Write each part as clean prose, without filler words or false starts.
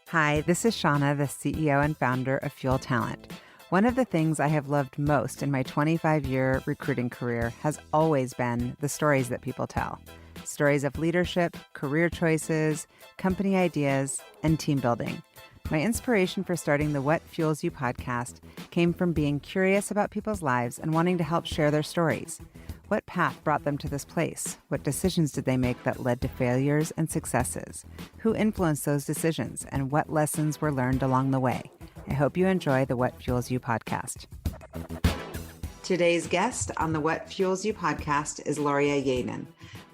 Hi, this is Shauna, the CEO and founder of Fuel Talent. One of the things I have loved most in my 25-year recruiting career has always been the stories that people tell. Stories of leadership, career choices, company ideas, and team building. My inspiration for starting the What Fuels You podcast came from being curious about people's lives and wanting to help share their stories. What path brought them to this place? What decisions did they make that led to failures and successes? Who influenced those decisions, and what lessons were learned along the way? I hope you enjoy the What Fuels You podcast. Today's guest on the What Fuels You podcast is Loria Yeadon.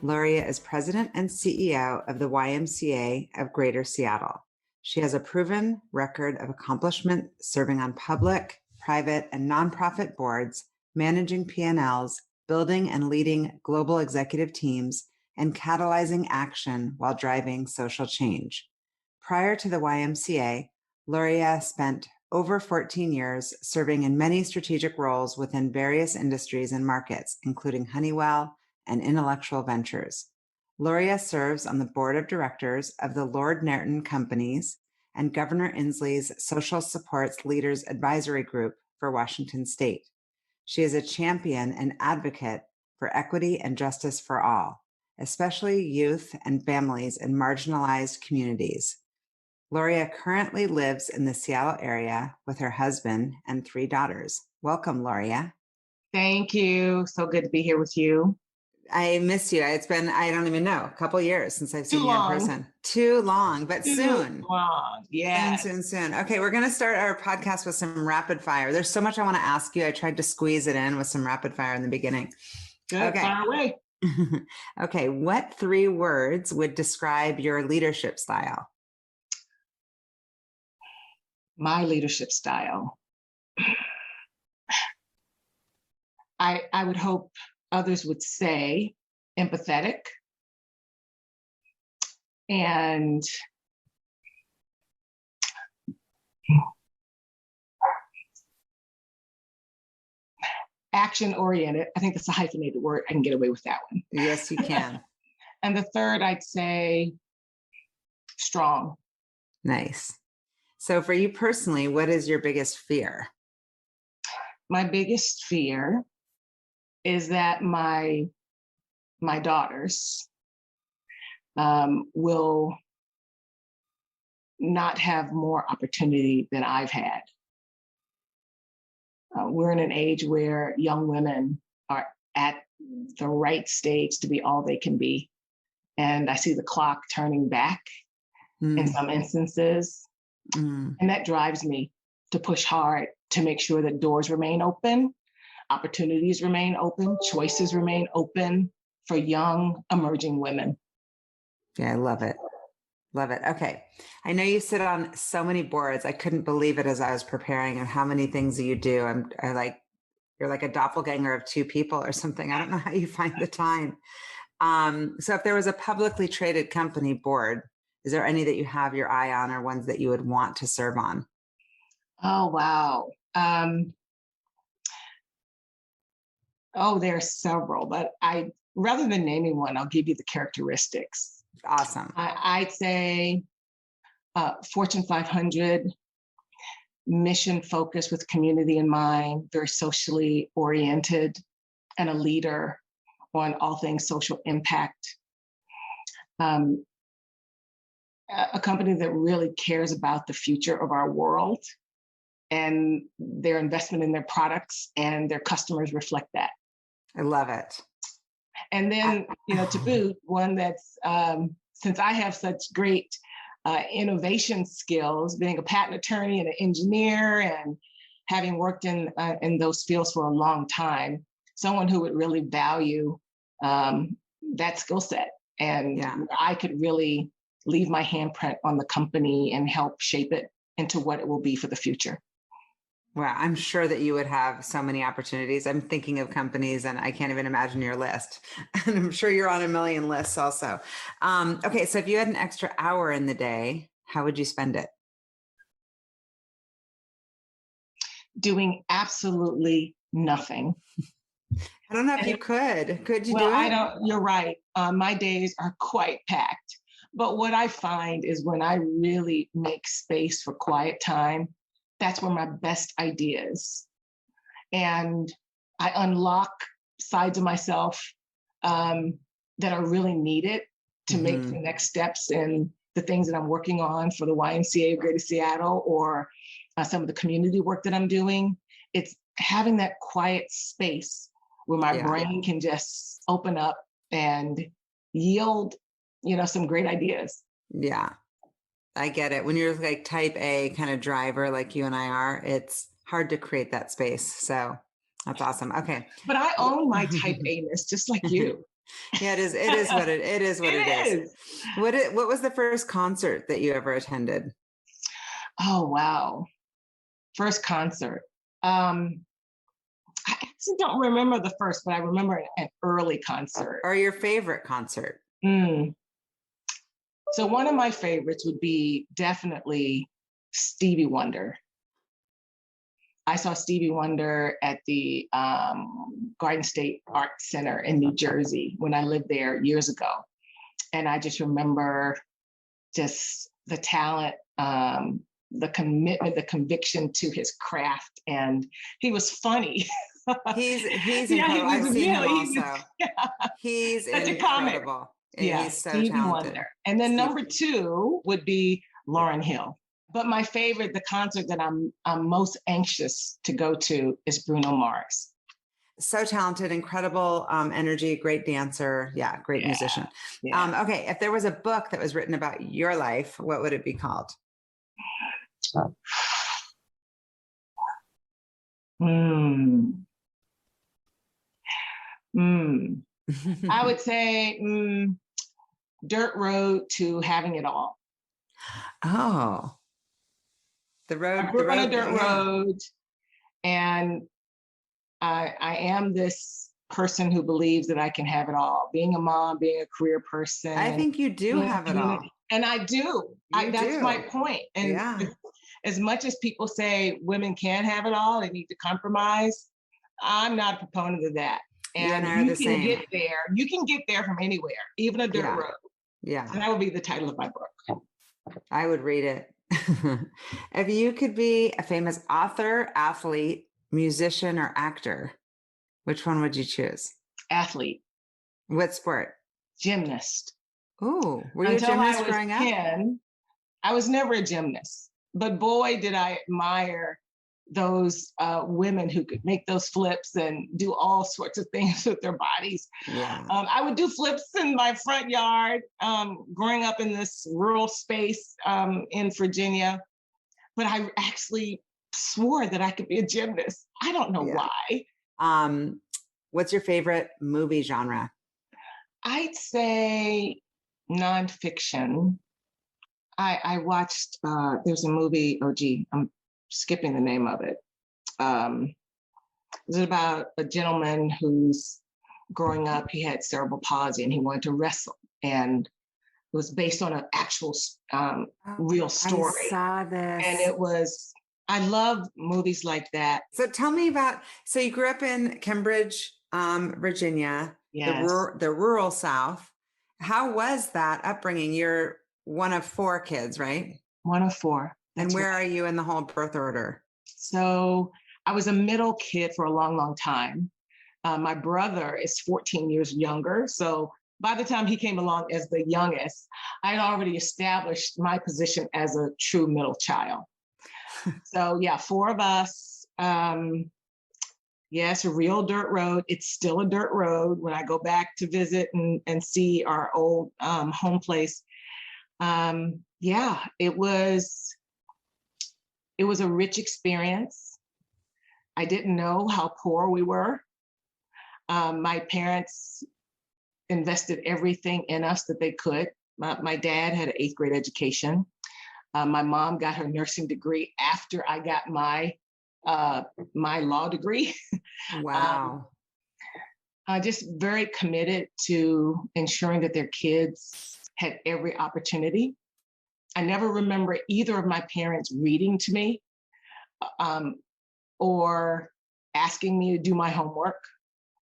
Loria is president and CEO of the YMCA of Greater Seattle. She has a proven record of accomplishment serving on public, private, and nonprofit boards, managing P&Ls, building and leading global executive teams, and catalyzing action while driving social change. Prior to the YMCA, Loria spent over 14 years serving in many strategic roles within various industries and markets, including Honeywell and Intellectual Ventures. Loria serves on the board of directors of the Norton companies and Governor Inslee's Social Supports Leaders Advisory Group for Washington State. She is a champion and advocate for equity and justice for all, especially youth and families in marginalized communities. Loria currently lives in the Seattle area with her husband and 3 daughters. Welcome, Loria. Thank you. So good to be here with you. I miss you. It's been, I don't even know, a couple years since I've seen you in person. Too long, but soon. Too long. Yes. Soon. Okay, we're going to start our podcast with some rapid fire. There's so much I want to ask you. I tried to squeeze it in with some rapid fire in the beginning. Good. Okay. Fire away. Okay, what 3 words would describe your leadership style? My leadership style. I would hope others would say empathetic and action-oriented. I think that's a hyphenated word. I can get away with that one. Yes, you can. And the third, I'd say strong. Nice. So for you personally, what is your biggest fear? My biggest fear is that my daughters will not have more opportunity than I've had. We're in an age where young women are at the right stage to be all they can be. And I see the clock turning back in some instances. And that drives me to push hard to make sure that doors remain open, opportunities remain open, choices remain open for young, emerging women. Yeah, I love it. Love it. Okay. I know you sit on so many boards. I couldn't believe it as I was preparing and how many things you do. You're like a doppelganger of 2 people or something. I don't know how you find the time. So if there was a publicly traded company board, is there any that you have your eye on or ones that you would want to serve on? Oh, wow. There are several, but rather than naming one, I'll give you the characteristics. Awesome. I'd say Fortune 500, mission focused with community in mind, very socially oriented, and a leader on all things social impact. A company that really cares about the future of our world, and their investment in their products and their customers reflect that. I love it. And then, to boot, one that's, since I have such great innovation skills, being a patent attorney and an engineer and having worked in those fields for a long time, someone who would really value that skill set. And I could really leave my handprint on the company and help shape it into what it will be for the future. Wow, I'm sure that you would have so many opportunities. I'm thinking of companies and I can't even imagine your list. And I'm sure you're on a million lists also. Okay, so if you had an extra hour in the day, how would you spend it? Doing absolutely nothing. I don't know if you could. Could you do it? I don't. You're right. My days are quite packed. But what I find is when I really make space for quiet time, that's where my best ideas and I unlock sides of myself that are really needed to make the next steps in the things that I'm working on for the YMCA of Greater Seattle or some of the community work that I'm doing. It's having that quiet space where my brain can just open up and yield, some great ideas. Yeah, I get it. When you're like type A kind of driver, like you and I are, it's hard to create that space. So that's awesome. Okay. But I own my type A-ness, just like you. Yeah, it is. It is what it is. What it is. What was the first concert that you ever attended? Oh, wow. First concert. I actually don't remember the first, but I remember an early concert. Or your favorite concert? So one of my favorites would be definitely Stevie Wonder. I saw Stevie Wonder at the Garden State Art Center in New Jersey when I lived there years ago. And I just remember just the talent, the commitment, the conviction to his craft. And he was funny. He's incredible. I've seen him also. He's such incredible. Yeah, he's so Stevie talented. Wonder. And then number two would be Lauryn Hill. But my favorite, the concert that I'm most anxious to go to is Bruno Mars. So talented, incredible energy, great dancer. Yeah, great musician. Yeah. Okay, if there was a book that was written about your life, what would it be called? I would say Dirt Road to Having It All. Oh. The road. I grew on a dirt road, and I am this person who believes that I can have it all. Being a mom, being a career person. I think you do have it all. And I do. That's my point. And as much as people say women can't have it all, they need to compromise, I'm not a proponent of that. And you can get there. You can get there from anywhere, even a dirt road. Yeah. And that would be the title of my book. I would read it. If you could be a famous author, athlete, musician, or actor, which one would you choose? Athlete. What sport? Gymnast. Oh, were you a gymnast growing up? I was never a gymnast, but boy, did I admire those women who could make those flips and do all sorts of things with their bodies. Yeah. I would do flips in my front yard growing up in this rural space in Virginia, but I actually swore that I could be a gymnast. I don't know why. What's your favorite movie genre? I'd say nonfiction. I watched, there's a movie, I'm skipping the name of it. It's about a gentleman who's growing up, he had cerebral palsy and he wanted to wrestle. And it was based on an actual real story. I saw this. And I love movies like that. So tell me so you grew up in Cambridge, Virginia, the rural South. How was that upbringing? You're one of 4 kids, right? One of 4. And where are you in the whole birth order? So I was a middle kid for a long, long time. My brother is 14 years younger. So by the time he came along as the youngest, I had already established my position as a true middle child. So 4 of us. Yes, a real dirt road. It's still a dirt road when I go back to visit and see our old home place. It was a rich experience. I didn't know how poor we were. My parents invested everything in us that they could. My dad had an 8th grade education. My mom got her nursing degree after I got my law degree. Wow. Just very committed to ensuring that their kids had every opportunity. I never remember either of my parents reading to me or asking me to do my homework,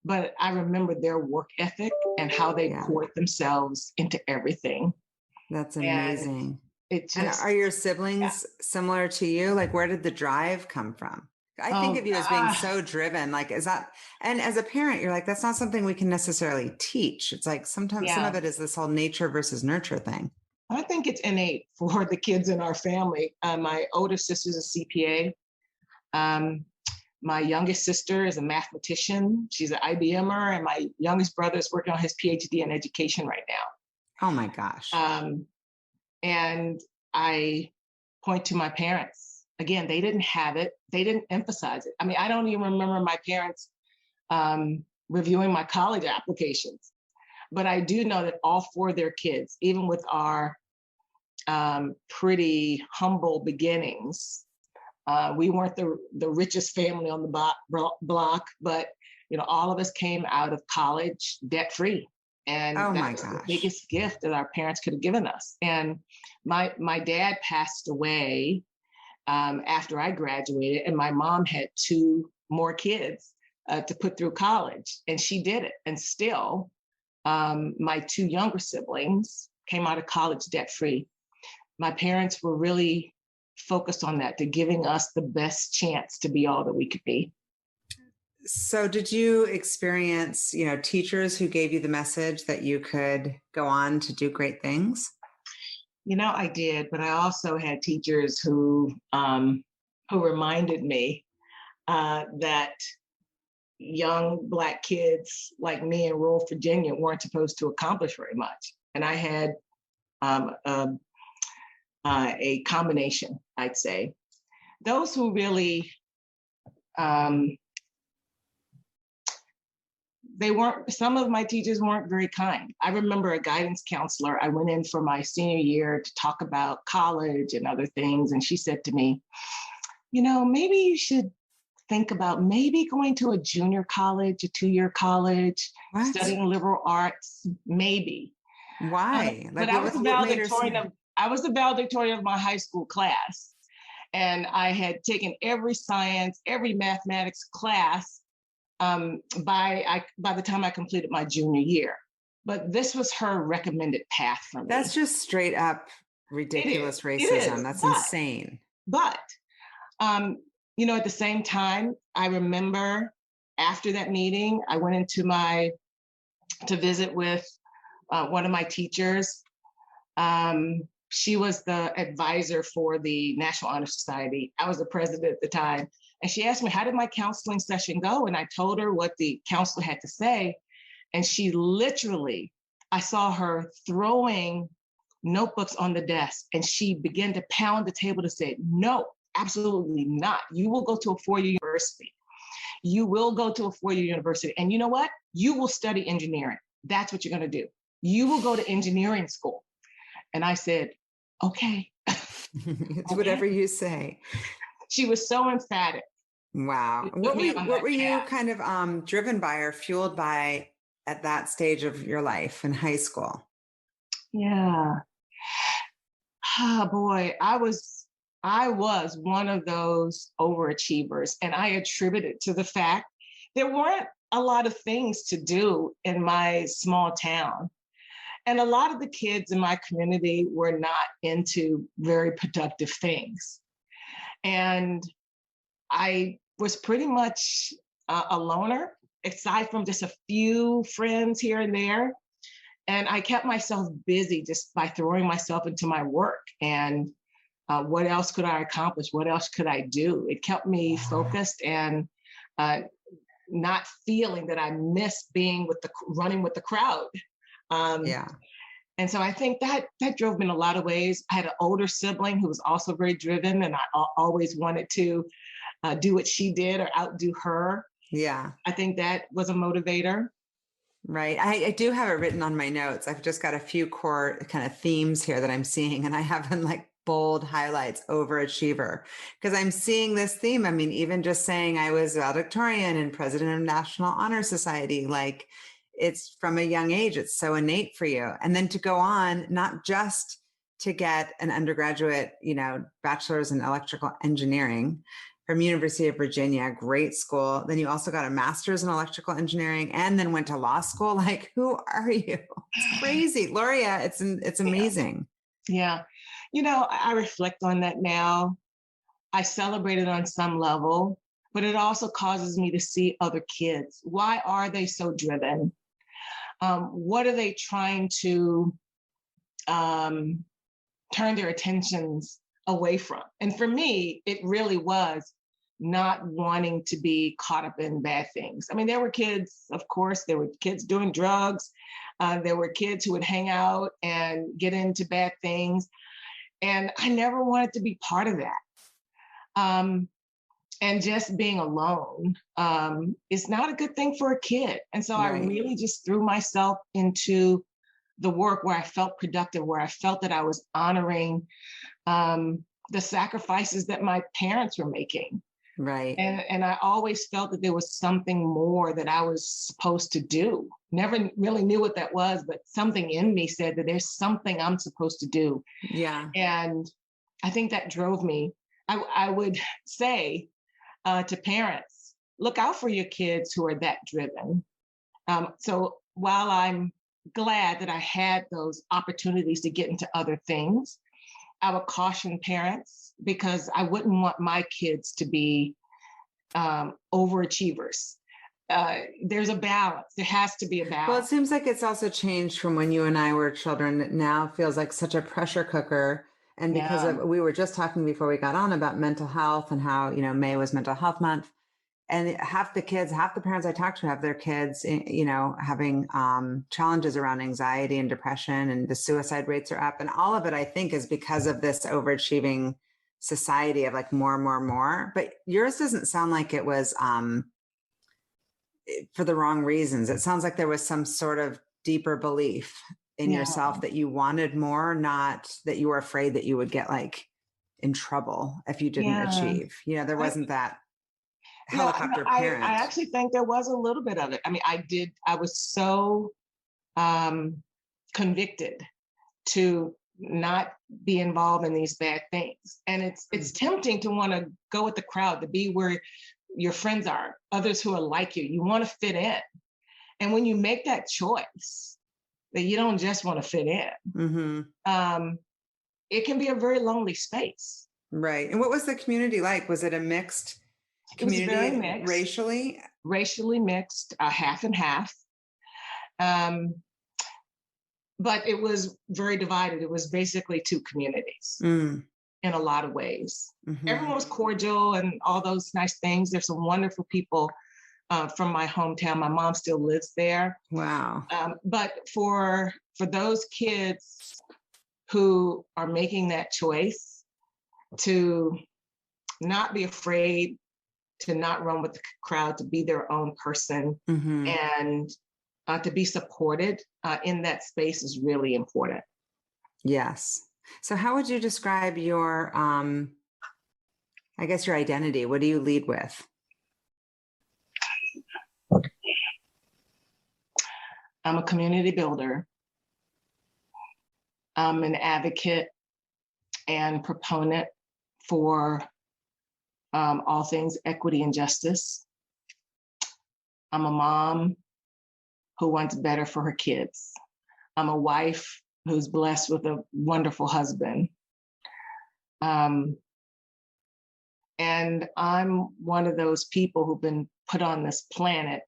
but I remember their work ethic and how they poured themselves into everything. That's And amazing. it And just, are your yeah. siblings similar to you? Like, where did the drive come from? I think Oh of you as being gosh. so driven. Like, is that, and as a parent, you're like, that's not something we can necessarily teach. It's like sometimes some of Yeah. it is this whole nature versus nurture thing. I think it's innate for the kids in our family. My older sister's a CPA. Um, my youngest sister is a mathematician. She's an IBMer, and my youngest brother is working on his PhD in education right Oh my gosh. now. And I point to my parents. Again, they didn't have it. They didn't emphasize it. I mean, I don't even remember my parents reviewing my college applications, but I do know that all four of their kids, even with our pretty humble beginnings, we weren't the richest family on the block, but all of us came out of college debt free, and Oh that my was the gosh. biggest gift that our parents could have given us. And my dad passed away after I graduated, and my mom had two more kids to put through college, and she did it. And still, my two younger siblings came out of college debt free. My parents were really focused on that, to giving us the best chance to be all that we could be. So did you experience, teachers who gave you the message that you could go on to do great things? I did, but I also had teachers who reminded me that young Black kids like me in rural Virginia weren't supposed to accomplish very much. And I had a combination, I'd say. Those who really, some of my teachers weren't very kind. I remember a guidance counselor, I went in for my senior year to talk about college and other things. And she said to me, maybe you should think about maybe going to a junior college, a 2-year college, What? studying liberal arts, maybe. Why? But Like, what made her say? I was the valedictorian of my high school class. And I had taken every science, every mathematics class by the time I completed my junior year. But this was her recommended path for me. That's just straight up ridiculous racism. That's insane. But at the same time, I remember after that meeting, I went to visit with one of my teachers. She was the advisor for the National Honor Society. I was the president at the time. And she asked me, how did my counseling session go? And I told her what the counselor had to say. And she literally, I saw her throwing notebooks on the desk, and she began to pound the table to say, no, absolutely not. You will go to a 4-year university. You will go to a 4-year university. And you know what? You will study engineering. That's what you're going to do. You will go to engineering school. And I said, okay. It's whatever you say. She was so emphatic. Wow. What were you kind of driven by or fueled by at that stage of your life in high school? Yeah. Oh boy, I was one of those overachievers, and I attribute it to the fact there weren't a lot of things to do in my small town. And a lot of the kids in my community were not into very productive things. And I was pretty much a loner, aside from just a few friends here and there. And I kept myself busy just by throwing myself into my work. And what else could I accomplish? What else could I do? It kept me focused and not feeling that I missed being running with the crowd. Yeah. And so I think that drove me in a lot of ways. I had an older sibling who was also very driven, and I always wanted to do what she did or outdo her. Yeah. I think that was a motivator. Right. I do have it written on my notes. I've just got a few core kind of themes here that I'm seeing, and I have in like bold highlights, overachiever, because I'm seeing this theme. I mean, even just saying I was valedictorian and president of National Honor Society, like it's from a young age, it's so innate for you. And then to go on, not just to get an undergraduate, bachelor's in electrical engineering from University of Virginia, great school. Then you also got a master's in electrical engineering and then went to law school. Like, who are you? It's crazy. Loria, it's amazing. Yeah. I reflect on that now. I celebrate it on some level, but it also causes me to see other kids. Why are they so driven? What are they trying to um, turn their attentions away from? And for me, it really was not wanting to be caught up in bad things. I mean, there were kids, of course, there were kids doing drugs. There were kids who would hang out and get into bad things. And I never wanted to be part of that. And just being alone is not a good thing for a kid. And so I Right. really just threw myself into the work where I felt productive, where I felt that I was honoring the sacrifices that my parents were making. Right. And I always felt that there was something more that I was supposed to do. Never really knew what that was, but something in me said that there's something I'm supposed to do. Yeah. And I think that drove me. I would say to parents, look out for your kids who are that driven. So while I'm glad that I had those opportunities to get into other things, I would caution parents because I wouldn't want my kids to be overachievers. There's a balance. There has to be a balance. Well, it seems like it's also changed from when you and I were children. It now feels like such a pressure cooker. And because of, we were just talking before we got on about mental health and how, May was Mental Health Month. And half the parents I talk to have their kids, having challenges around anxiety and depression, and the suicide rates are up. And all of it, I think, is because of this overachieving society of like more and more and more. But yours doesn't sound like it was for the wrong reasons. It sounds like there was some sort of deeper belief in yourself that you wanted more, not that you were afraid that you would get like in trouble if you didn't achieve. There wasn't that helicopter parent. I actually think there was a little bit of it. I mean, I was so convicted to not be involved in these bad things. And it's tempting to want to go with the crowd, to be where your friends are, others who are like you. You want to fit in. And when you make that choice, that you don't just want to fit in, it can be a very lonely space. Right. And what was the community like? Was it a mixed community? It was very mixed. Racially? Racially mixed, half and half. But it was very divided. It was basically two communities in a lot of ways. Everyone was cordial and all those nice things. There's some wonderful people from my hometown. My mom still lives there. Wow. But for those kids who are making that choice to not be afraid, to not run with the crowd, to be their own person, and to be supported in that space is really important. Yes. So how would you describe your, I guess, your identity? What do you lead with? I'm a community builder. I'm an advocate and proponent for all things equity and justice. I'm a mom who wants better for her kids. I'm a wife who's blessed with a wonderful husband. And I'm one of those people who've been put on this planet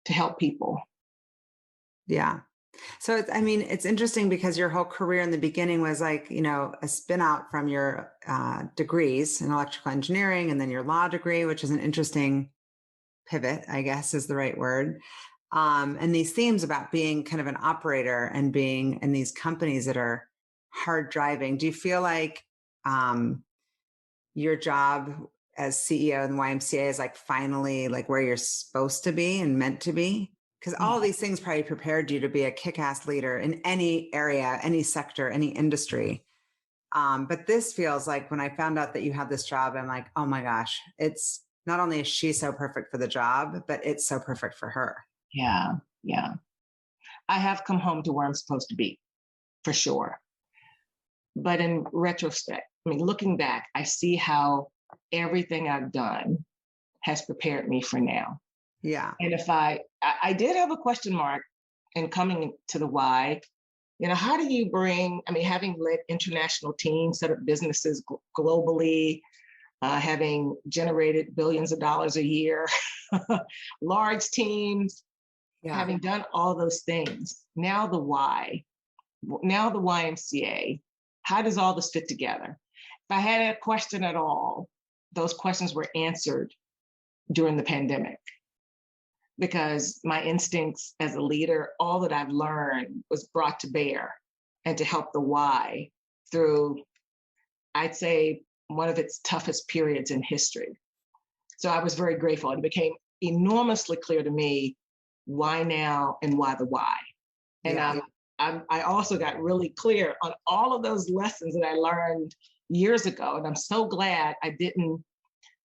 to help people. Yeah. So it's interesting because your whole career in the beginning was like, a spin out from your degrees in electrical engineering and then your law degree, which is an interesting pivot, I guess is the right word. And these themes about being kind of an operator and being in these companies that are hard driving. Do you feel like your job as CEO in the YMCA is like finally like where you're supposed to be and meant to be? Because all these things probably prepared you to be a kick-ass leader in any area, any sector, any industry. But this feels like when I found out that you had this job, I'm like, oh my gosh, it's not only is she so perfect for the job, but it's so perfect for her. Yeah. I have come home to where I'm supposed to be, for sure. But in retrospect, looking back, I see how everything I've done has prepared me for now. Yeah. And if I did have a question mark in coming to the Y, How do you bring, having led international teams, set up businesses globally, having generated billions of dollars a year, large teams, Yeah. having done all those things. Now the why, now the YMCA, how does all this fit together? If I had a question at all, those questions were answered during the pandemic, because my instincts as a leader, all that I've learned was brought to bear and to help the why through, I'd say, one of its toughest periods in history. So I was very grateful. It became enormously clear to me why now and why the why. And Yeah. I also got really clear on all of those lessons that I learned years ago. And I'm so glad I didn't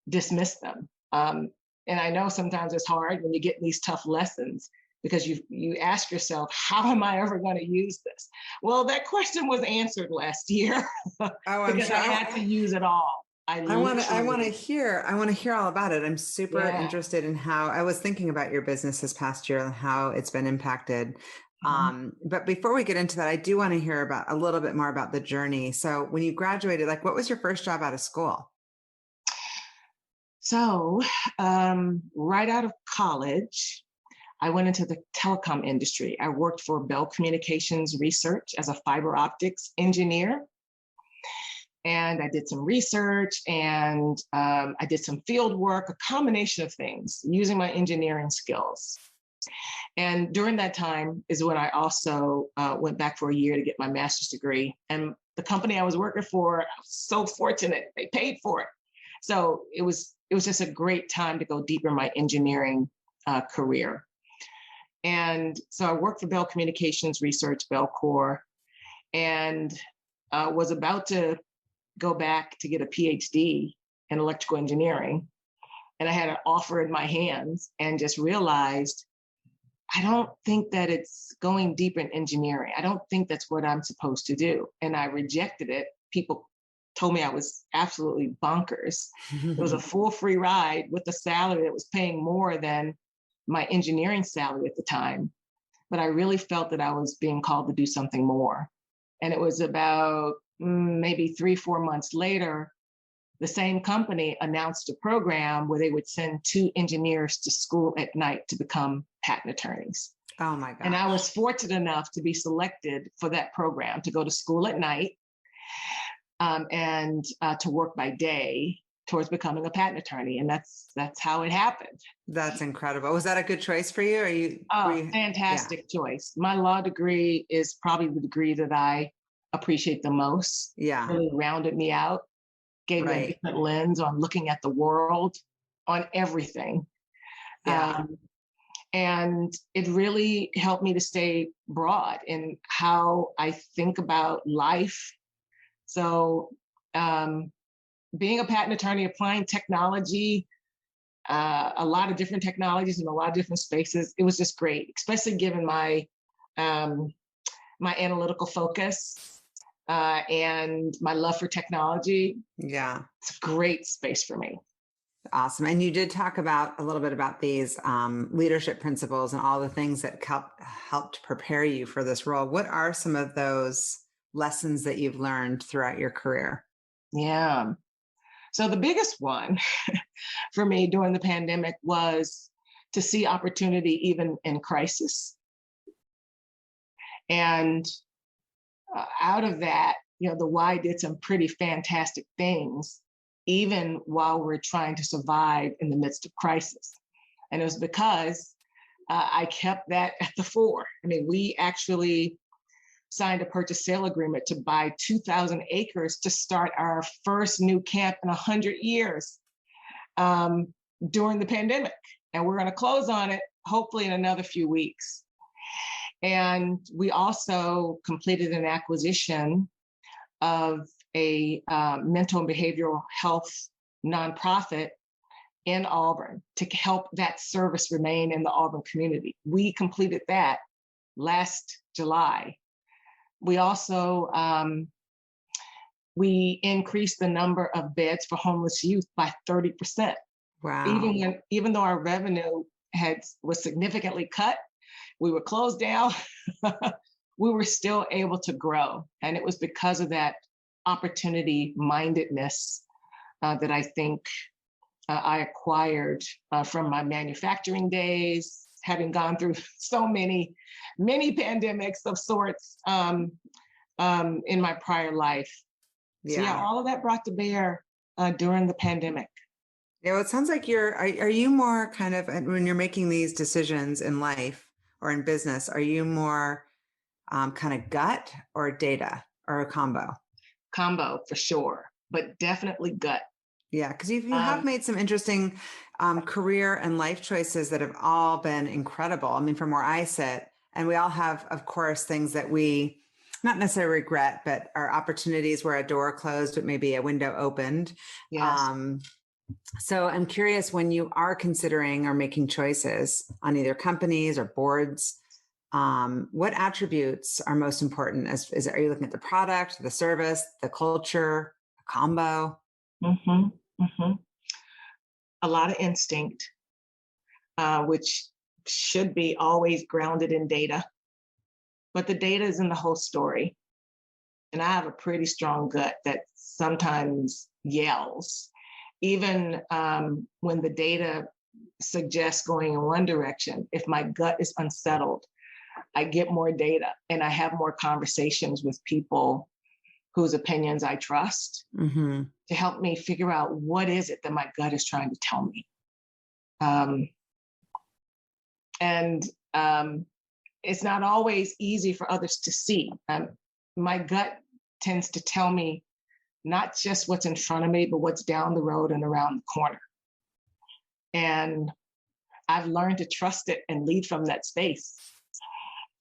dismiss them. And I know sometimes it's hard when you get these tough lessons, because you ask yourself, how am I ever going to use this? Well, that question was answered last year. Oh, I'm because sure. I had to use it all. I want to hear all about it. I'm super interested in how, I was thinking about your business this past year and how it's been impacted. But before we get into that, I do want to hear about a little bit more about the journey. So when you graduated, like, what was your first job out of school? So right out of college, I went into the telecom industry. I worked for Bell Communications Research as a fiber optics engineer. And I did some research, and I did some field work, a combination of things using my engineering skills. And during that time is when I also went back for a year to get my master's degree. And the company I was working for, I was so fortunate, they paid for it. So it was just a great time to go deeper in my engineering career. And so I worked for Bell Communications Research, Bellcore, and was about to go back to get a PhD in electrical engineering. And I had an offer in my hands and just realized, I don't think that it's going deep in engineering. I don't think that's what I'm supposed to do. And I rejected it. People told me I was absolutely bonkers. It was a full free ride with a salary that was paying more than my engineering salary at the time. But I really felt that I was being called to do something more. And it was about maybe 3-4 months later, the same company announced a program where they would send 2 engineers to school at night to become patent attorneys. Oh my God. And I was fortunate enough to be selected for that program, to go to school at night and to work by day towards becoming a patent attorney. And that's how it happened. That's incredible. Was that a good choice for you? Fantastic choice. My law degree is probably the degree that I appreciate the most. Yeah. Really rounded me out, gave me a different lens on looking at the world, on everything. Yeah. And it really helped me to stay broad in how I think about life. So being a patent attorney, applying technology, a lot of different technologies in a lot of different spaces, it was just great, especially given my my analytical focus and my love for technology. Yeah. It's a great space for me. Awesome. And you did talk about a little bit about these leadership principles and all the things that helped prepare you for this role. What are some of those lessons that you've learned throughout your career? Yeah. So the biggest one for me during the pandemic was to see opportunity even in crisis. And out of that, the Y did some pretty fantastic things, even while we're trying to survive in the midst of crisis. And it was because I kept that at the fore. We actually signed a purchase sale agreement to buy 2,000 acres to start our first new camp in 100 years during the pandemic. And we're going to close on it, hopefully in another few weeks. And we also completed an acquisition of a mental and behavioral health nonprofit in Auburn to help that service remain in the Auburn community. We completed that last July. We also we increased the number of beds for homeless youth by 30%. Wow! Even though our revenue was significantly cut, we were closed down. we were still able to grow. And it was because of that opportunity mindedness that I think I acquired from my manufacturing days, having gone through so many pandemics of sorts in my prior life. Yeah. So yeah, all of that brought to bear during the pandemic. Yeah, well, it sounds like are you more kind of, when you're making these decisions in life or in business, are you more kind of gut or data or a combo? Combo for sure, but definitely gut. Yeah, because you have made some interesting career and life choices that have all been incredible. I mean, from where I sit, and we all have, of course, things that we not necessarily regret, but are opportunities where a door closed, but maybe a window opened. Yes. So I'm curious, when you are considering or making choices on either companies or boards, what attributes are most important? Are you looking at the product, the service, the culture, a combo? Mm-hmm. Mm-hmm. A lot of instinct, which should be always grounded in data. But the data is in the whole story. And I have a pretty strong gut that sometimes yells, even when the data suggests going in one direction. If my gut is unsettled, I get more data and I have more conversations with people whose opinions I trust to help me figure out what is it that my gut is trying to tell me. It's not always easy for others to see. My gut tends to tell me not just what's in front of me, but what's down the road and around the corner. And I've learned to trust it and lead from that space.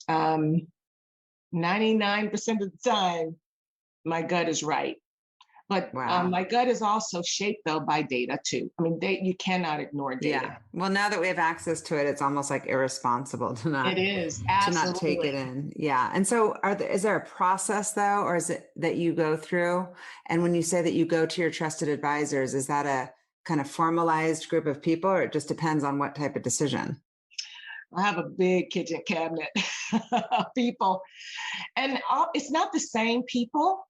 99% of the time, my gut is right. But wow. My gut is also shaped, though, by data, too. I mean, you cannot ignore data. Yeah. Well, now that we have access to it, it's almost like irresponsible to not, it is, to not take it in. Yeah. And so is there a process, though, or is it that you go through? And when you say that you go to your trusted advisors, is that a kind of formalized group of people, or it just depends on what type of decision? I have a big kitchen cabinet of people, and it's not the same people.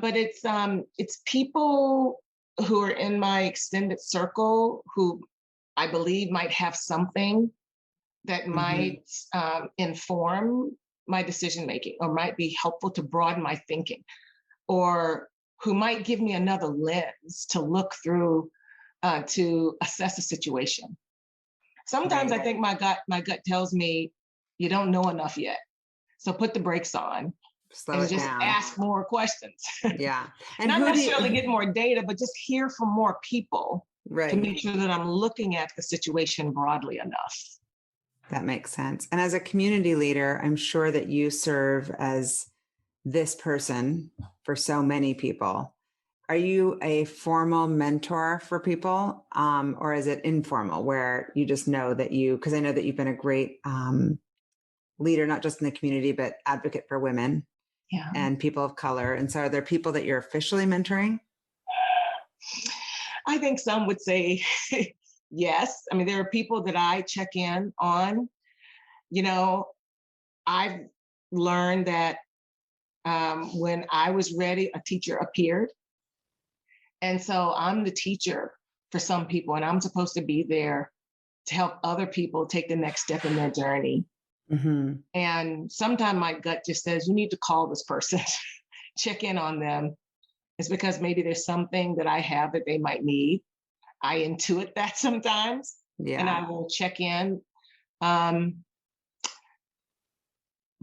But it's people who are in my extended circle who I believe might have something that might inform my decision making, or might be helpful to broaden my thinking, or who might give me another lens to look through to assess a situation. Sometimes I think my gut tells me you don't know enough yet, so put the brakes on. Slow and it just down. ask more questions. Yeah. And not necessarily get more data, but just hear from more people to make sure that I'm looking at the situation broadly enough. That makes sense. And as a community leader, I'm sure that you serve as this person for so many people. Are you a formal mentor for people, or is it informal where you just know that because I know that you've been a great leader, not just in the community, but advocate for women and people of color. And so are there people that you're officially mentoring? I think some would say yes. I mean, there are people that I check in on. You know, I've learned that when I was ready, a teacher appeared. And so I'm the teacher for some people, and I'm supposed to be there to help other people take the next step in their journey. And sometimes my gut just says, you need to call this person, check in on them. It's because maybe there's something that I have that they might need. I intuit that sometimes, and I will check in. But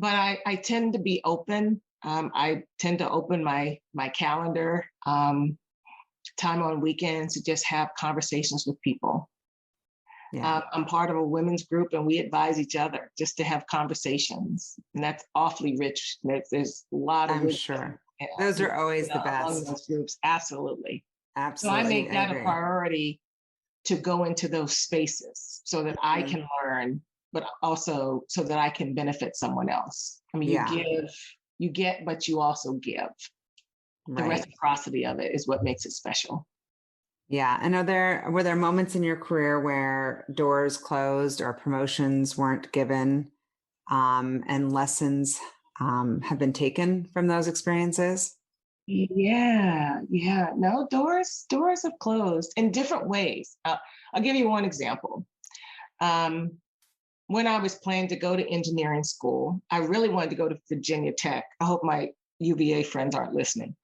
I tend to be open. I tend to open my calendar, time on weekends to just have conversations with people. I'm part of a women's group, and we advise each other just to have conversations, and that's awfully rich. There's a lot of. I'm sure those are always the best. Those groups, absolutely. So Absolutely. I make that a priority to go into those spaces so that I can learn, but also so that I can benefit someone else. I mean, you get, but you also give. The reciprocity of it is what makes it special. Yeah. And were there moments in your career where doors closed or promotions weren't given and lessons have been taken from those experiences? Yeah, yeah. No, doors have closed in different ways. I'll give you one example. Um, when I was planning to go to engineering school, I really wanted to go to Virginia Tech. I hope my UVA friends aren't listening.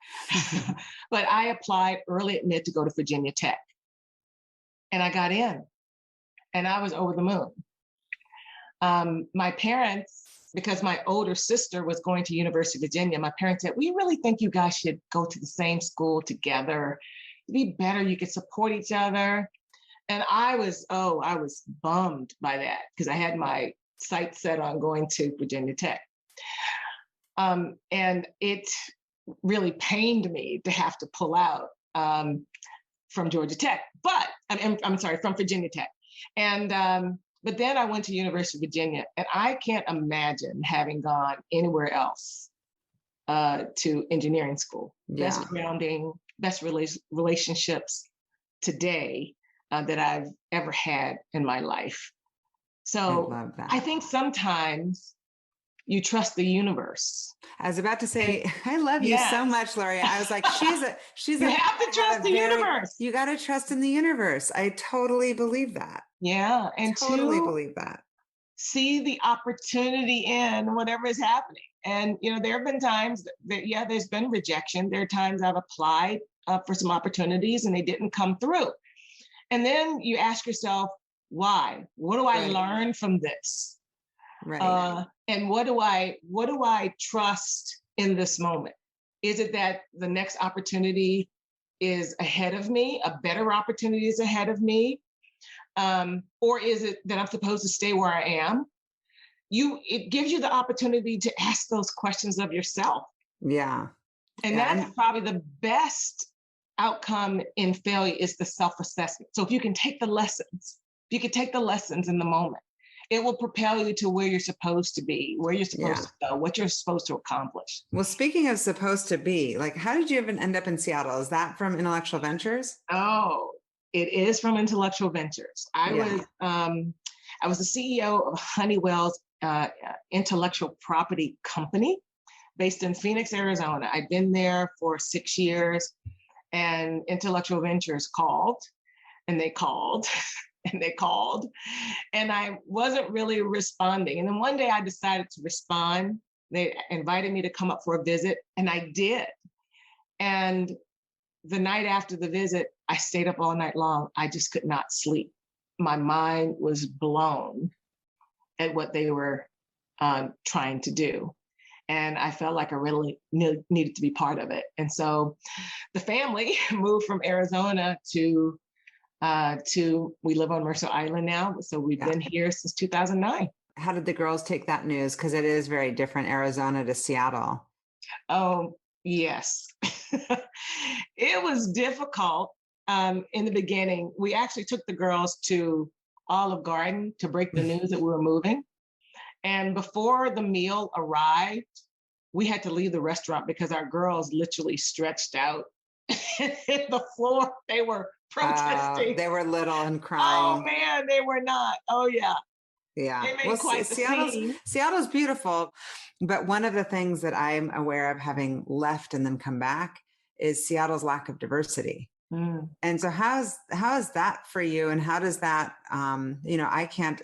But I applied early at mid to go to Virginia Tech. And I got in and I was over the moon. My parents, because my older sister was going to University of Virginia, my parents said, we really think you guys should go to the same school together. It'd be better, you could support each other. And I was bummed by that because I had my sights set on going to Virginia Tech. And it really pained me to have to pull out from Georgia Tech, but I'm sorry, from Virginia Tech. And but then I went to University of Virginia, and I can't imagine having gone anywhere else to engineering school. Yeah. Best grounding, best relationships today that I've ever had in my life. So I think sometimes you trust the universe. I was about to say, I love you so much, Loria. I was like, she's you have to trust the universe. You got to trust in the universe. I totally believe that. Yeah. And totally believe that. See the opportunity in whatever is happening. And, there have been times that, there's been rejection. There are times I've applied for some opportunities and they didn't come through. And then you ask yourself, why? What do I learn from this? Right. And what do I trust in this moment? Is it that the next opportunity is ahead of me, a better opportunity is ahead of me? Or is it that I'm supposed to stay where I am? It gives you the opportunity to ask those questions of yourself. Yeah. And that's probably the best outcome in failure is the self-assessment. So if you can take the lessons, in the moment, it will propel you to where you're supposed to be, where you're supposed to go, what you're supposed to accomplish. Well, speaking of supposed to be, like, how did you even end up in Seattle? Is that from Intellectual Ventures? Oh, it is from Intellectual Ventures. I was the CEO of Honeywell's intellectual property company based in Phoenix, Arizona. I'd been there for 6 years, and Intellectual Ventures called, and they called. And they called, and I wasn't really responding. And then one day I decided to respond. They invited me to come up for a visit, and I did. And the night after the visit, I stayed up all night long. I just could not sleep. My mind was blown at what they were trying to do. And I felt like I really needed to be part of it. And so the family moved from Arizona to we live on Mercer Island now. So we've been here since 2009. How did the girls take that news? Because it is very different, Arizona to Seattle. Oh, yes. It was difficult in the beginning. We actually took the girls to Olive Garden to break the news that we were moving. And before the meal arrived, we had to leave the restaurant because our girls literally stretched out in the floor. They were protesting. They were little and crying. Oh man, they were not. Oh yeah. Yeah. They made quite the scene. Seattle's beautiful. But one of the things that I'm aware of having left and then come back is Seattle's lack of diversity. Mm. And so how is that for you? And how does that, I can't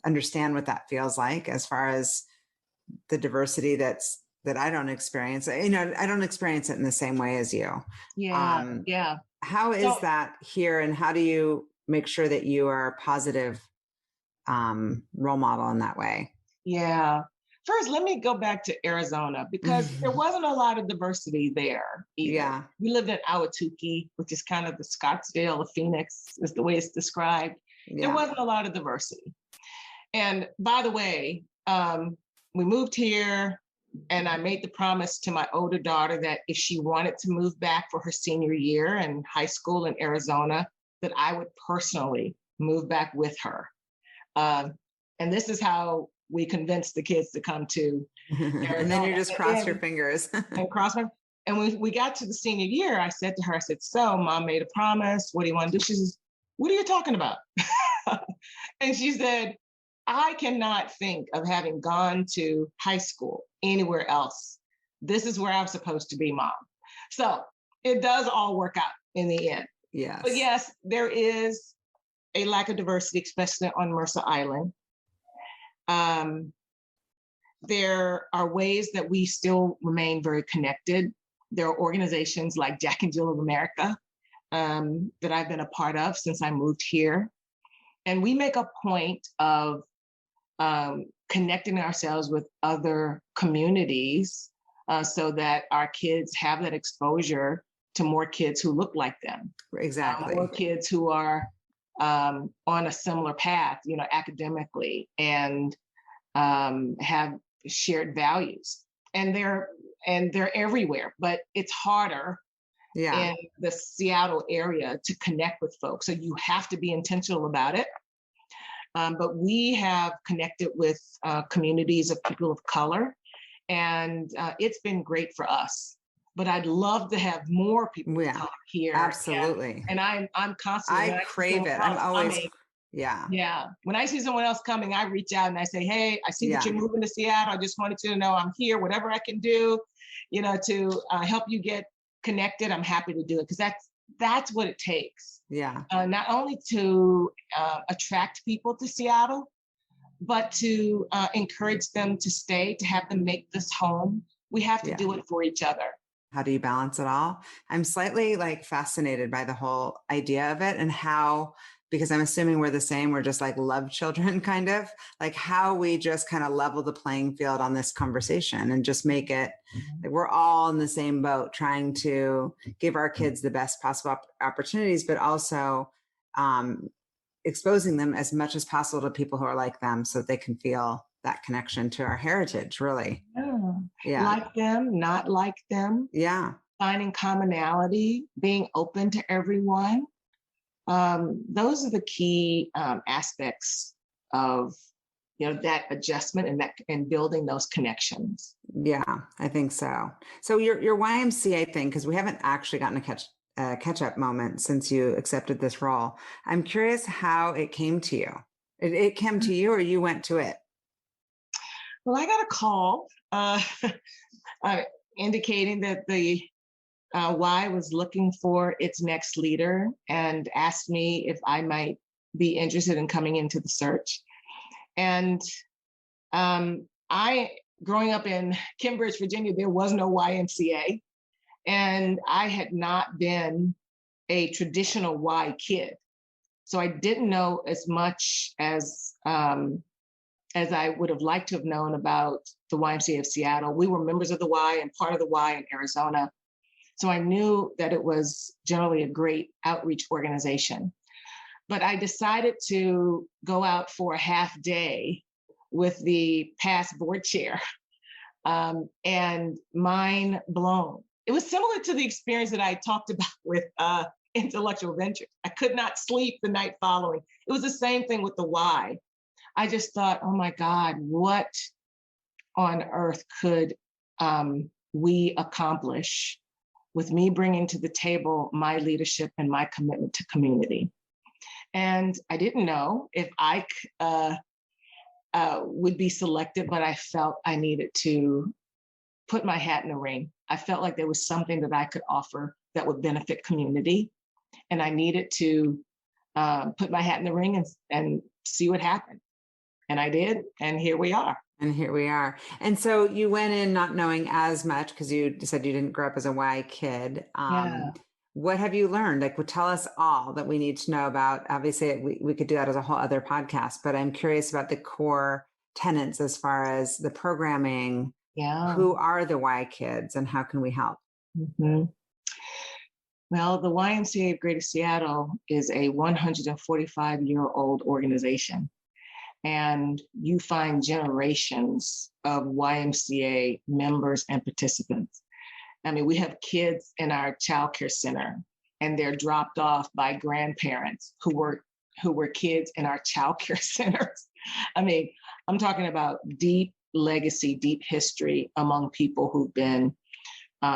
understand what that feels like as far as the diversity that I don't experience. I don't experience it in the same way as you. Yeah. Yeah. How is that here, and how do you make sure that you are a positive role model in that way? Yeah. First, let me go back to Arizona because there wasn't a lot of diversity there either. Yeah. We lived in Ahwatukee, which is kind of the Scottsdale of Phoenix, is the way it's described. Yeah. There wasn't a lot of diversity. And by the way, we moved here, and I made the promise to my older daughter that if she wanted to move back for her senior year in high school in Arizona, that I would personally move back with her. And this is how we convinced the kids to come to Arizona. And then you just cross your fingers. And when we got to the senior year, I said to her, so Mom made a promise. What do you want to do? She says, what are you talking about? And she said, I cannot think of having gone to high school anywhere else. This is where I'm supposed to be, Mom. So it does all work out in the end. Yes. But yes, there is a lack of diversity, especially on Mercer Island. There are ways that we still remain very connected. There are organizations like Jack and Jill of America that I've been a part of since I moved here. And we make a point of connecting ourselves with other communities so that our kids have that exposure to more kids who look like them. Exactly. More kids who are on a similar path, academically, and have shared values. And they're everywhere, but it's harder in the Seattle area to connect with folks. So you have to be intentional about it. But we have connected with communities of people of color, and it's been great for us. But I'd love to have more people of color here. Absolutely. And I'm constantly. I crave it. I'm always. Yeah. When I see someone else coming, I reach out and I say, hey, I see that you're moving to Seattle. I just wanted you to know I'm here, whatever I can do, to help you get connected. I'm happy to do it, because that's what it takes. Yeah. Not only to attract people to Seattle, but to encourage them to stay, to have them make this home. We have to do it for each other. How do you balance it all? I'm slightly fascinated by the whole idea of it, and how, because I'm assuming we're the same, we're just love children, kind of how we just kind of level the playing field on this conversation and just make it we're all in the same boat, trying to give our kids the best possible opportunities, but also exposing them as much as possible to people who are like them, so that they can feel that connection to our heritage, really. Yeah. Like them, not like them. Yeah. Finding commonality, being open to everyone. Those are the key aspects of that adjustment and building those connections. Yeah, I think so. So your YMCA thing, because we haven't actually gotten a catch up moment since you accepted this role. I'm curious how it came to you. It came to you, or you went to it? Well, I got a call indicating that the Y was looking for its next leader, and asked me if I might be interested in coming into the search. And growing up in Cambridge, Virginia, there was no YMCA, and I had not been a traditional Y kid. So I didn't know as much as I would have liked to have known about the YMCA of Seattle. We were members of the Y and part of the Y in Arizona. So I knew that it was generally a great outreach organization. But I decided to go out for a half day with the past board chair, and mind blown. It was similar to the experience that I talked about with Intellectual Ventures. I could not sleep the night following. It was the same thing with the Y. I just thought, oh my God, what on earth could we accomplish with me bringing to the table my leadership and my commitment to community? And I didn't know if I would be selected, but I felt I needed to put my hat in the ring. I felt like there was something that I could offer that would benefit community. And I needed to put my hat in the ring and see what happened. And I did, and here we are. And so you went in not knowing as much, because you said you didn't grow up as a Y kid. What have you learned? Tell us all that we need to know about. Obviously, we could do that as a whole other podcast, but I'm curious about the core tenets as far as the programming. Yeah. Who are the Y kids, and how can we help? Mm-hmm. Well, the YMCA of Greater Seattle is a 145-year-old organization. And you find generations of YMCA members and participants. I mean, we have kids in our childcare center, and they're dropped off by grandparents who were kids in our childcare centers. I mean, I'm talking about deep legacy, deep history among people who've been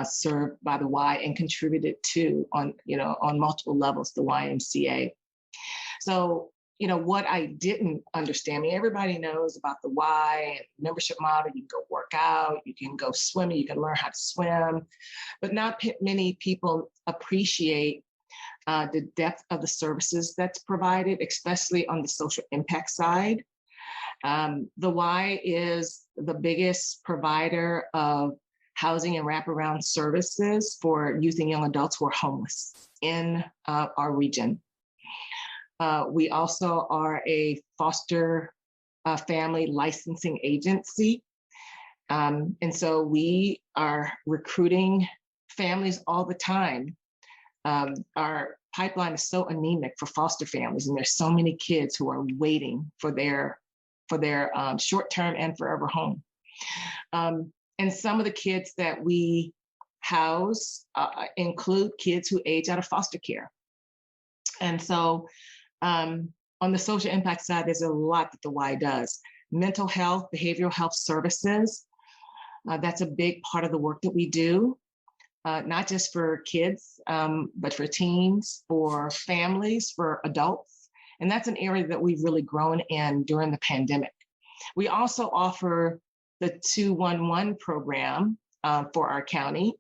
served by the Y and contributed to on multiple levels the YMCA. So what I didn't understand. I mean, everybody knows about the Y and membership model. You can go work out, you can go swimming, you can learn how to swim, but not many people appreciate the depth of the services that's provided, especially on the social impact side. The Y is the biggest provider of housing and wraparound services for youth and young adults who are homeless in our region. We also are a foster family licensing agency. And so we are recruiting families all the time. Our pipeline is so anemic for foster families, and there's so many kids who are waiting for their short-term and forever home. And some of the kids that we house include kids who age out of foster care. And so on the social impact side, there's a lot that the Y does. Mental health, behavioral health services, that's a big part of the work that we do, not just for kids, but for teens, for families, for adults. And that's an area that we've really grown in during the pandemic. We also offer the 211 program for our county,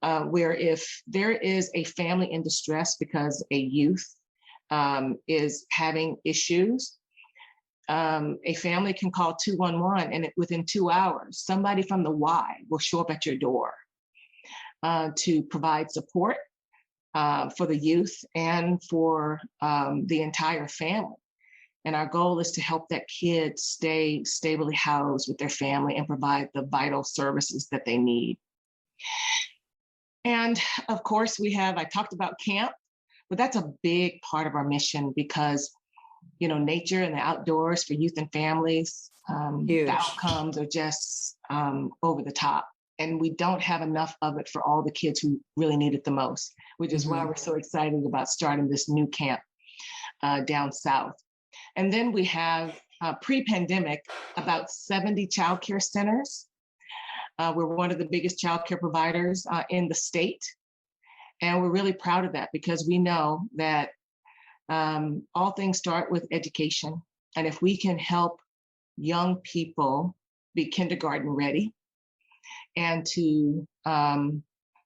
where if there is a family in distress because a youth is having issues, a family can call 211, and within 2 hours, somebody from the Y will show up at your door to provide support for the youth and for the entire family. And our goal is to help that kid stay stably housed with their family and provide the vital services that they need. And of course, I talked about camp, but that's a big part of our mission because, nature and the outdoors for youth and families, the outcomes are just over the top. And we don't have enough of it for all the kids who really need it the most, which is why we're so excited about starting this new camp down south. And then we have pre-pandemic about 70 childcare centers. We're one of the biggest childcare providers in the state. And we're really proud of that because we know that all things start with education. And if we can help young people be kindergarten ready and to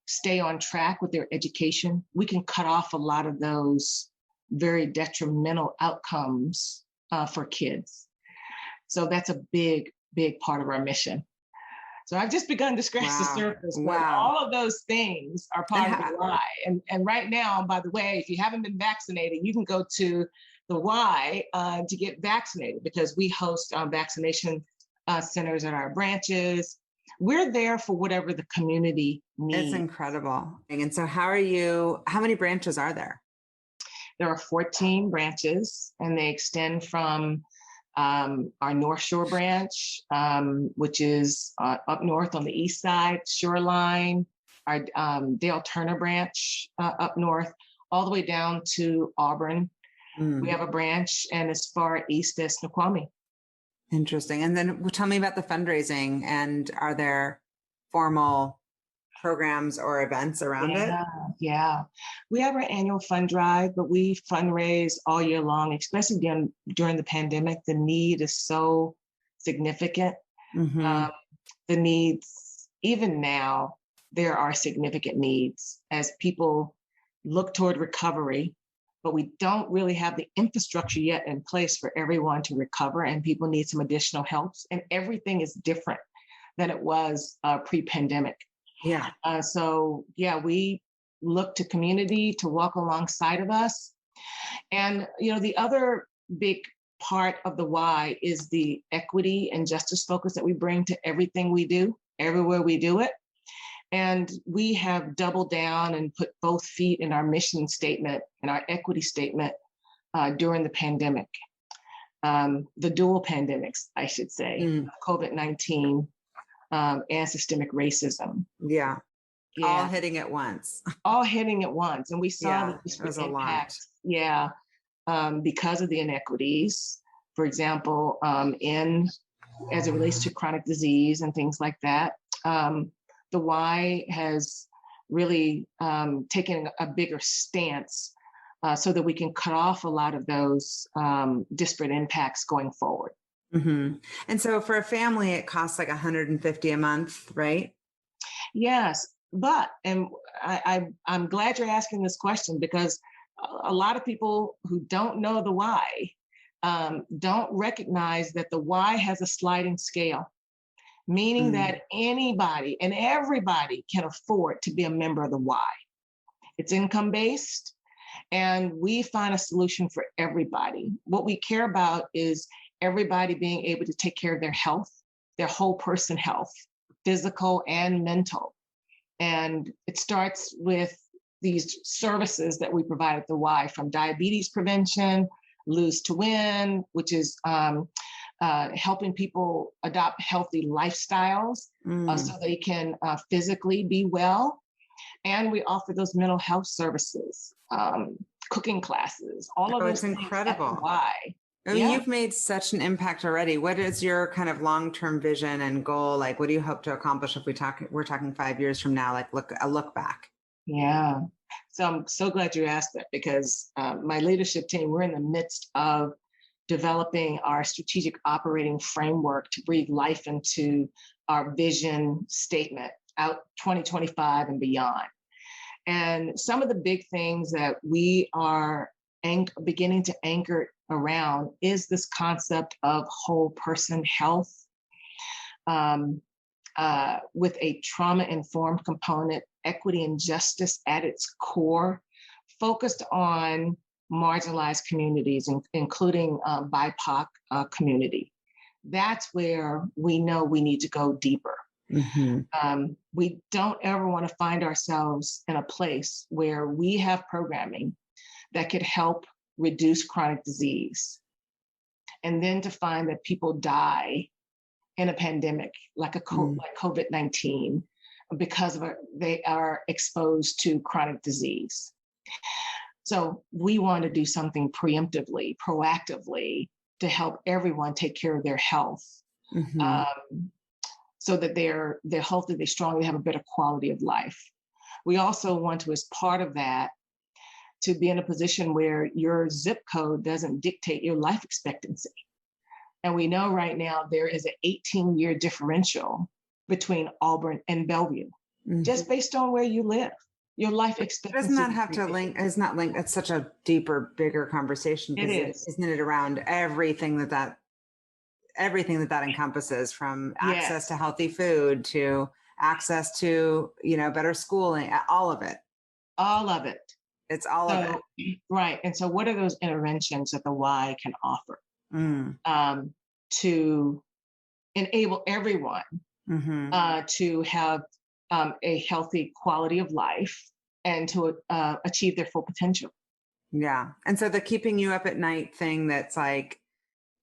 stay on track with their education, we can cut off a lot of those very detrimental outcomes for kids. So that's a big, big part of our mission. So I've just begun to scratch the surface, but all of those things are part of the Y. And right now, by the way, if you haven't been vaccinated, you can go to the Y to get vaccinated because we host vaccination centers at our branches. We're there for whatever the community needs. It's incredible. And so how many branches are there? There are 14 branches, and they extend from our North Shore branch, which is up north on the east side, Shoreline, our Dale Turner branch up north, all the way down to Auburn. We have a branch, and as far east as Snoqualmie. Interesting. And then tell me about the fundraising, and are there formal programs or events around it? Yeah. We have our annual fund drive, but we fundraise all year long, especially during the pandemic. The need is so significant. The needs, even now, there are significant needs as people look toward recovery, but we don't really have the infrastructure yet in place for everyone to recover, and people need some additional help. And everything is different than it was pre-pandemic. Yeah. We look to community to walk alongside of us. And, the other big part of the Y is the equity and justice focus that we bring to everything we do, everywhere we do it. And we have doubled down and put both feet in our mission statement and our equity statement during the pandemic, the dual pandemics, I should say, COVID-19 and systemic racism. Yeah. All hitting at once. All hitting at once. And we saw this was a lot. Because of the inequities, for example, as it relates to chronic disease and things like that. The Y has really taken a bigger stance so that we can cut off a lot of those disparate impacts going forward. Mm-hmm. And so for a family, it costs like $150 a month, right? Yes, but, and I'm glad you're asking this question, because a lot of people who don't know the why don't recognize that the why has a sliding scale, meaning that anybody and everybody can afford to be a member of the why. It's income-based, and we find a solution for everybody. What we care about is everybody being able to take care of their health, their whole person health, physical and mental. And it starts with these services that we provide at the Y, from diabetes prevention, Lose to Win, which is helping people adopt healthy lifestyles so they can physically be well. And we offer those mental health services, cooking classes, all of those things incredible. At the Y. I mean, you've made such an impact already. What is your kind of long-term vision and goal? Like, what do you hope to accomplish if we're talking 5 years from now, like a look back? Yeah. So I'm so glad you asked that, because my leadership team, we're in the midst of developing our strategic operating framework to breathe life into our vision statement out 2025 and beyond. And some of the big things that we are beginning to anchor around is this concept of whole person health, with a trauma-informed component, equity and justice at its core, focused on marginalized communities, including BIPOC community. That's where we know we need to go deeper. We don't ever want to find ourselves in a place where we have programming that could help reduce chronic disease, and then to find that people die in a pandemic like like COVID-19 because they are exposed to chronic disease. So we want to do something preemptively, proactively, to help everyone take care of their health, so that they're healthy, they're strong, they have a better quality of life. We also want to, as part of that, to be in a position where your zip code doesn't dictate your life expectancy. And we know right now there is an 18-year differential between Auburn and Bellevue, just based on where you live. Your life expectancy. Doesn't that have to link? It's not linked. That's such a deeper, bigger conversation. It is. Isn't it around everything that encompasses, from access to healthy food to access to, better schooling, all of it. All of it. It's all of it. Right. And so what are those interventions that the Y can offer to enable everyone to have a healthy quality of life and to achieve their full potential? Yeah. And so the keeping you up at night thing, that's like,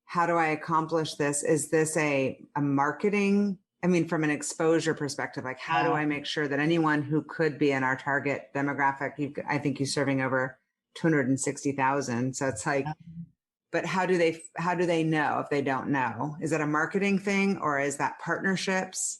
how do I accomplish this? Is this a marketing? I mean, from an exposure perspective, like, how do I make sure that anyone who could be in our target demographic, I think you're serving over 260,000. So it's like, but how do they know if they don't know? Is it a marketing thing, or is that partnerships?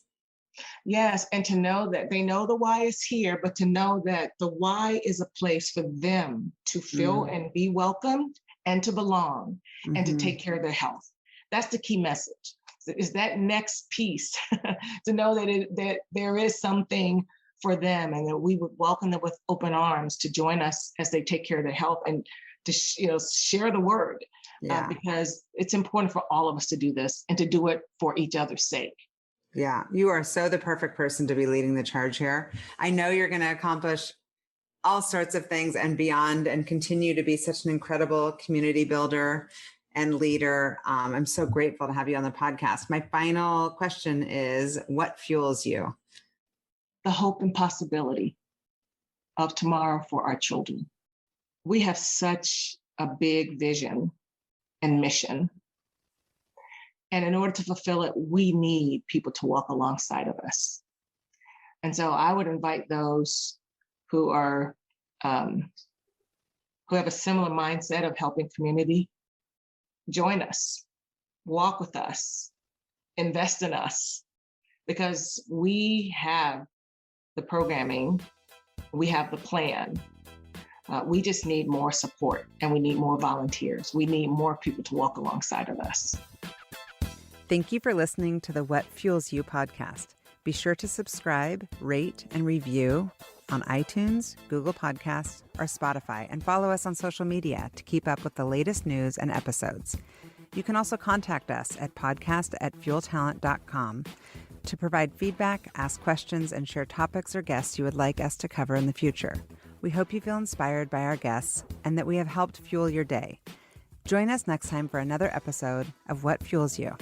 Yes. And to know that they know the Y is here, but to know that the Y is a place for them to feel and be welcomed and to belong and to take care of their health. That's the key message. Is that next piece to know that there is something for them, and that we would welcome them with open arms to join us as they take care of their health, and to share the word, because it's important for all of us to do this and to do it for each other's sake. Yeah, you are so the perfect person to be leading the charge here. I know you're going to accomplish all sorts of things and beyond, and continue to be such an incredible community builder and leader. I'm so grateful to have you on the podcast. My final question is, what fuels you? The hope and possibility of tomorrow for our children. We have such a big vision and mission. And in order to fulfill it, we need people to walk alongside of us. And so I would invite those who are, who have a similar mindset of helping community, join us, walk with us, invest in us, because we have the programming, we have the plan, We just need more support, and we need more volunteers. We need more people to walk alongside of us. Thank you for listening to the What Fuels You podcast. Be sure to subscribe, rate, and review on iTunes, Google Podcasts, or Spotify, and follow us on social media to keep up with the latest news and episodes. You can also contact us at podcast@fueltalent.com to provide feedback, ask questions, and share topics or guests you would like us to cover in the future. We hope you feel inspired by our guests and that we have helped fuel your day. Join us next time for another episode of What Fuels You.